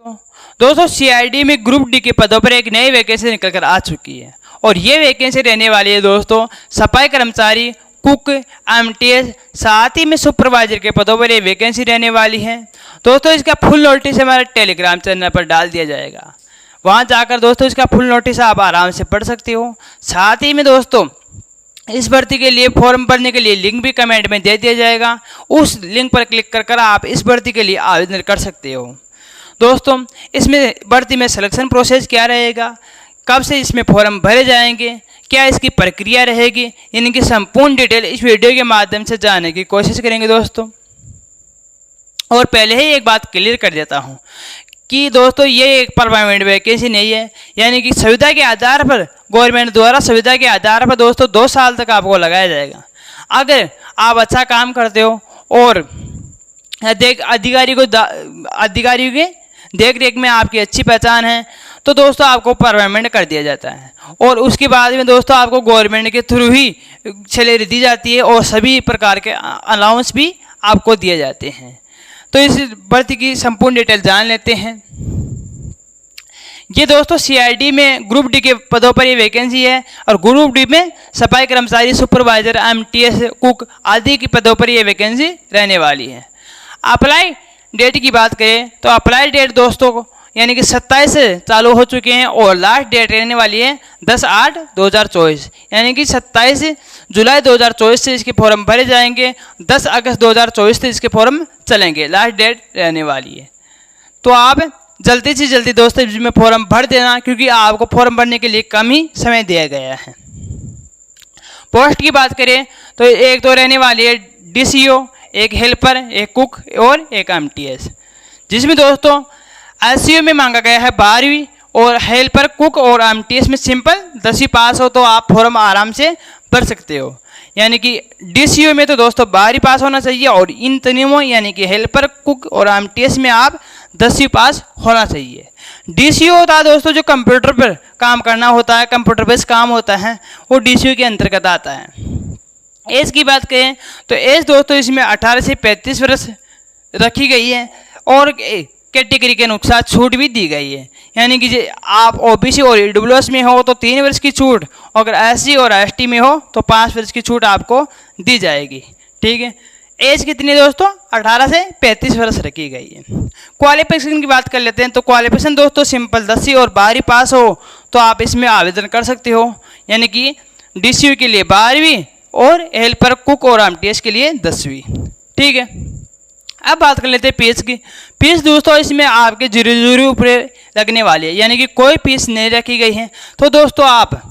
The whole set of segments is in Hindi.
दोस्तों सीआईडी में ग्रुप डी के पदों पर एक नई वैकेंसी निकल कर आ चुकी है और ये वैकेंसी रहने वाली है दोस्तों सफाई कर्मचारी, कुक, एमटीएस, साथ ही में सुपरवाइजर के पदों पर ये वैकेंसी रहने वाली है। दोस्तों इसका फुल नोटिस हमारे टेलीग्राम चैनल पर डाल दिया जाएगा, वहाँ जाकर दोस्तों इसका फुल नोटिस आप आराम से पढ़ सकते हो। साथ ही में दोस्तों इस भर्ती के लिए फॉर्म भरने के लिए लिंक भी कमेंट में दे दिया जाएगा, उस लिंक पर क्लिक कर आप इस भर्ती के लिए आवेदन कर सकते हो। दोस्तों इसमें भर्ती में सिलेक्शन प्रोसेस क्या रहेगा, कब से इसमें फॉर्म भरे जाएंगे, क्या इसकी प्रक्रिया रहेगी, इनकी संपूर्ण डिटेल इस वीडियो के माध्यम से जानने की कोशिश करेंगे दोस्तों। और पहले ही एक बात क्लियर कर देता हूँ कि दोस्तों ये एक परमानेंट वैकेंसी नहीं है, यानी कि सुविधा के आधार पर गवर्नमेंट द्वारा सुविधा के आधार पर दोस्तों 2 साल तक आपको लगाया जाएगा। अगर आप अच्छा काम करते हो और अधिकारी के देख रेख में आपकी अच्छी पहचान है तो दोस्तों आपको परमानेंट कर दिया जाता है और उसके बाद में दोस्तों आपको गवर्नमेंट के थ्रू ही सैलरी दी जाती है और सभी प्रकार के अलाउंस भी आपको दिए जाते हैं। तो इस भर्ती की संपूर्ण डिटेल जान लेते हैं। ये दोस्तों सीआईडी में ग्रुप डी के पदों पर ये वैकेंसी है और ग्रुप डी में सफाई कर्मचारी, सुपरवाइजर, एमटीएस, कुक आदि के पदों पर ये वैकेंसी रहने वाली है। अप्लाई डेट की बात करें तो अप्लाई डेट दोस्तों यानी कि 27 से चालू हो चुके हैं और लास्ट डेट रहने वाली है 10/8/2024, यानी कि 27 जुलाई 2024 से इसके फॉर्म भरे जाएंगे, 10 अगस्त 2024 से इसके फॉर्म चलेंगे, लास्ट डेट रहने वाली है। तो आप जल्दी से जल्दी दोस्तों इसमें फॉर्म भर देना क्योंकि आपको फॉर्म भरने के लिए कम ही समय दिया गया है। पोस्ट की बात करें तो एक तो रहने वाली है डीसीओ, एक हेल्पर, एक कुक और एक एमटीएस, जिसमें दोस्तों एससीओ में मांगा गया है 12वीं और हेल्पर, कुक और एमटीएस में सिंपल 10वीं पास हो तो आप फॉर्म आराम से भर सकते हो। यानी कि डीसीओ में तो दोस्तों 12वीं पास होना चाहिए और इन तीनों यानी कि हेल्पर, कुक और एमटीएस में आप 10वीं पास होना चाहिए। डीसीओ होता है दोस्तों जो कंप्यूटर पर काम करना होता है, कंप्यूटर बेस्ड काम होता है, वो डीसीओ के अंतर्गत आता है। एज की बात करें तो एज दोस्तों इसमें 18 से 35 वर्ष रखी गई है और कैटेगरी के अनुसार छूट भी दी गई है, यानी कि आप ओबीसी और ईडब्ल्यूएस में हो तो 3 वर्ष की छूट, अगर एससी और एसटी में हो तो 5 वर्ष की छूट आपको दी जाएगी। ठीक है, एज कितनी दोस्तों 18 से 35 वर्ष रखी गई है। क्वालिफिकेशन की बात कर लेते हैं तो क्वालिफिकेशन दोस्तों सिंपल 10वीं और 12वीं पास हो तो आप इसमें आवेदन कर सकते हो, यानी कि डीसीयू के लिए 12वीं और हेल्पर, कुक और एमटीएस के लिए 10वीं। ठीक है, अब बात कर लेते हैं फीस की। फीस दोस्तों इसमें आपके जरूरी ऊपर लगने वाली है, यानी कि कोई फीस नहीं रखी गई है। तो दोस्तों आप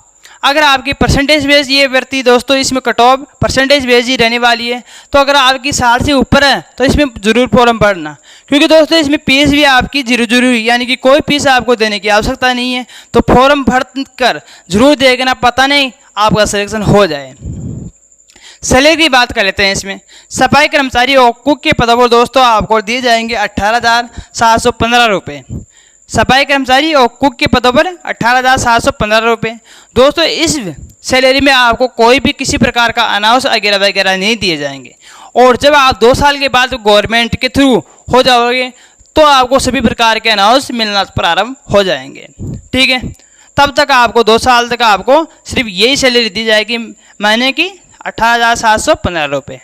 अगर आपकी परसेंटेज बेस ये भर्ती दोस्तों इसमें कट ऑफ परसेंटेज बेस ही रहने वाली है, तो अगर आपकी 60 से ऊपर है तो इसमें जरूर फॉर्म भरना, क्योंकि दोस्तों इसमें फीस भी आपकी जरूरी यानी कि कोई फीस आपको देने की आवश्यकता नहीं है। तो फॉर्म भर कर जरूर देखना, पता नहीं आपका सिलेक्शन हो जाए। सैलरी की बात कर लेते हैं। इसमें सफाई कर्मचारी और कुक के पदों पर दोस्तों आपको दिए जाएंगे 18,715 रुपये। सफाई कर्मचारी और कुक के पदों पर 18,715 रुपये। दोस्तों इस सैलरी में आपको कोई भी किसी प्रकार का अनाउंस वगैरह नहीं दिए जाएंगे और जब आप 2 साल के बाद गवर्नमेंट के थ्रू हो जाओगे तो आपको सभी प्रकार के अनाउंस मिलना प्रारंभ हो जाएंगे। ठीक है, तब तक आपको 2 साल तक आपको सिर्फ यही सैलरी दी जाएगी, महीने की 18,715 रुपये।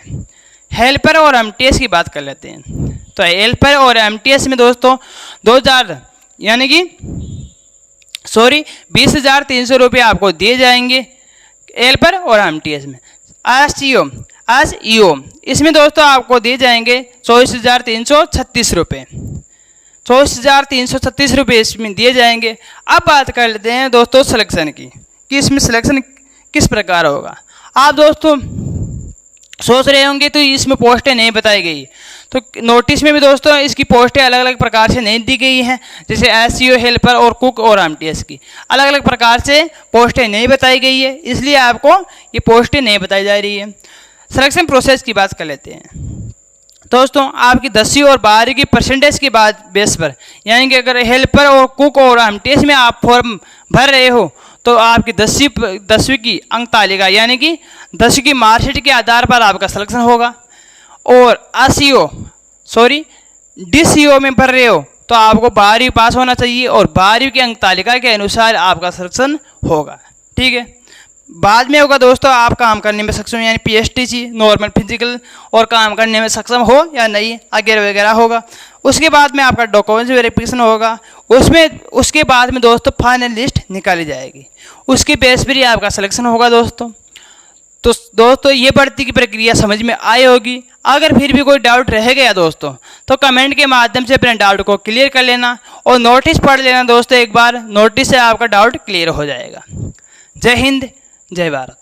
हेल्पर और एमटीएस की बात कर लेते हैं तो हेल्पर और एमटीएस में दोस्तों 20,300 रुपये आपको दिए जाएंगे हेल्पर और एमटीएस में। एसईओ इसमें दोस्तों आपको दिए जाएंगे 24,336 रुपये। 24,336 रुपये इसमें दिए जाएंगे। अब बात कर लेते हैं दोस्तों सिलेक्शन की कि इसमें सिलेक्शन किस प्रकार होगा। आप दोस्तों सोच रहे होंगे तो इसमें पोस्टें नहीं बताई गई, तो नोटिस में भी दोस्तों इसकी पोस्टें अलग अलग प्रकार से नहीं दी गई हैं, जैसे एसईओ, हेल्पर और कुक और एमटीएस की अलग अलग प्रकार से पोस्टें नहीं बताई गई है, इसलिए आपको ये पोस्टें नहीं बताई जा रही है। सिलेक्शन प्रोसेस की बात कर लेते हैं। दोस्तों आपकी 10वीं और 12वीं की परसेंटेज के बाद बेस पर, यानी कि अगर हेल्पर और कुक और एमटीएस में आप फॉर्म भर रहे हो तो आपकी 10वीं की अंक तालिका यानी कि 10वीं की मार्कशीट के आधार पर आपका सिलेक्शन होगा। और डीसीओ में भर रहे हो तो आपको 12वीं पास होना चाहिए और 12वीं की अंक तालिका के अनुसार आपका सिलेक्शन होगा। ठीक है, बाद में होगा दोस्तों आप काम करने में सक्षम यानी PSTC नॉर्मल फिजिकल और काम करने में सक्षम हो या नहीं वगैरह वगैरह होगा। उसके बाद में आपका डॉक्यूमेंट्स वेरिफिकेशन होगा, उसके बाद में दोस्तों फाइनल लिस्ट निकाली जाएगी, उसके बेस पर ही आपका सिलेक्शन होगा दोस्तों। तो दोस्तों ये भर्ती की प्रक्रिया समझ में आई होगी। अगर फिर भी कोई डाउट रह गया दोस्तों तो कमेंट के माध्यम से अपने डाउट को क्लियर कर लेना और नोटिस पढ़ लेना दोस्तों, एक बार नोटिस से आपका डाउट क्लियर हो जाएगा। जय हिंद, जय भारत।